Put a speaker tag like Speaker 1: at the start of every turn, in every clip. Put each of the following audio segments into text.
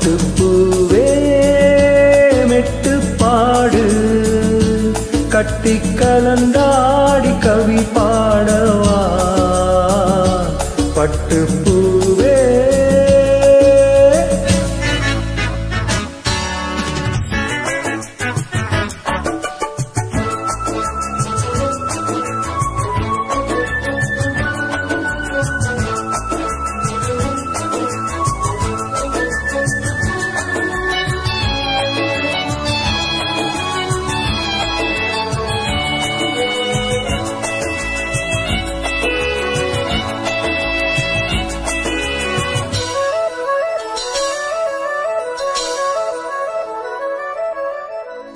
Speaker 1: பட்டுப்பூவே மெட்டு பாடு கட்டி கலந்தாடி கவி பாடவா பட்டுப்பூவே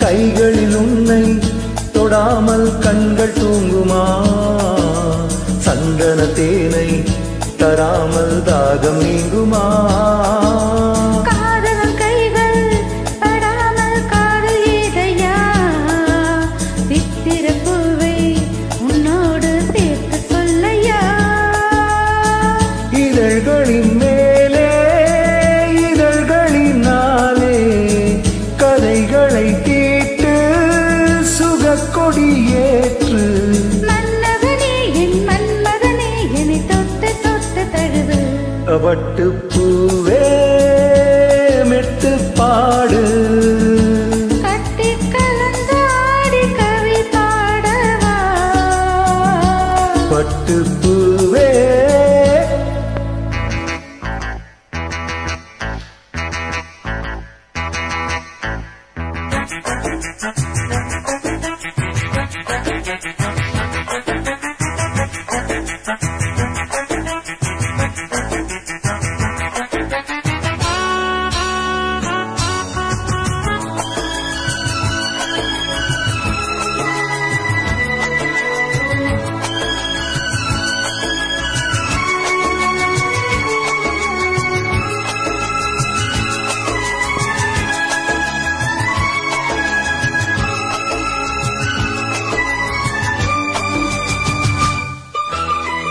Speaker 1: கைகளில் உன்னை தொடாமல் கண்கள் தூங்குமா சந்தன தேனை தராமல் தாகம் நீங்குமா
Speaker 2: காதல் கைகள் படாமல் காதல் ஏதையா சித்திர பூவை உன்னோடு சேர்த்து சொல்லையா
Speaker 1: இதழ்களின் மேலே இதழ்களினாலே கதைகளை கொடியேற்று
Speaker 2: மன்னவனே என் மன்மதனே என்னை தொட்டு தொட்டு தழுவு
Speaker 1: பட்டுப்பூவே மெட்டு பாடு
Speaker 2: கட்டி கலந்தாடி கவி பாடவா
Speaker 1: பட்டுப்பூவே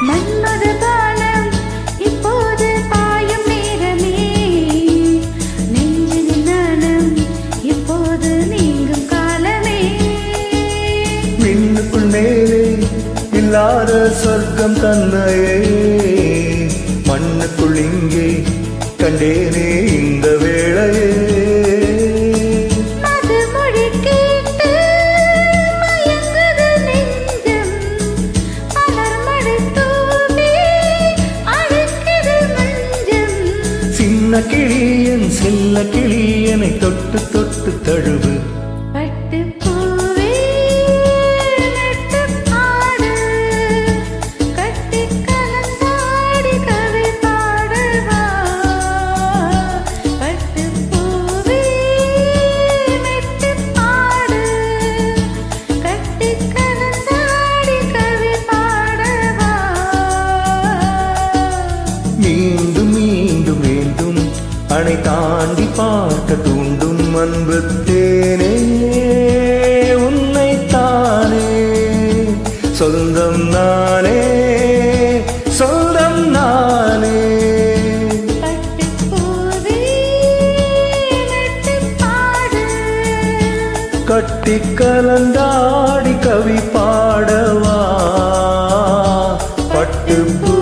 Speaker 2: மன்மத பானம் இப்போது பாயும் நேரமே நெஞ்சின் நாணம் இப்போது நீங்கும் காலமே
Speaker 1: மின்னுக்குள் மேலே இல்லாத சொர்க்கம் தன்னையே மண்ணுக்குள் இங்கே கண்டேனே இந்த வேளையே கிளியன் செல்ல கிளியனை தொட்டு தொட்டு தழுவு
Speaker 2: பட்டுப்பூவே மெட்டு பாடு கட்டி கலந்தாடி கவி பாடவா பட்டுப்பூவே மெட்டு பாடு கட்டி கலந்தாடி கவி பாடவா
Speaker 1: மீண்டும் மீண்டும் மீண்டும் அணை தாண்டி பார்க்க தூண்டும் அன்பு தேனே உன்னை தானே சொந்தம் நானே சொந்தம் நானே
Speaker 2: பட்டுப்பூவே மெட்டு பாடு
Speaker 1: கட்டி கலந்தாடி கவி பாடவா பட்டுப்பூ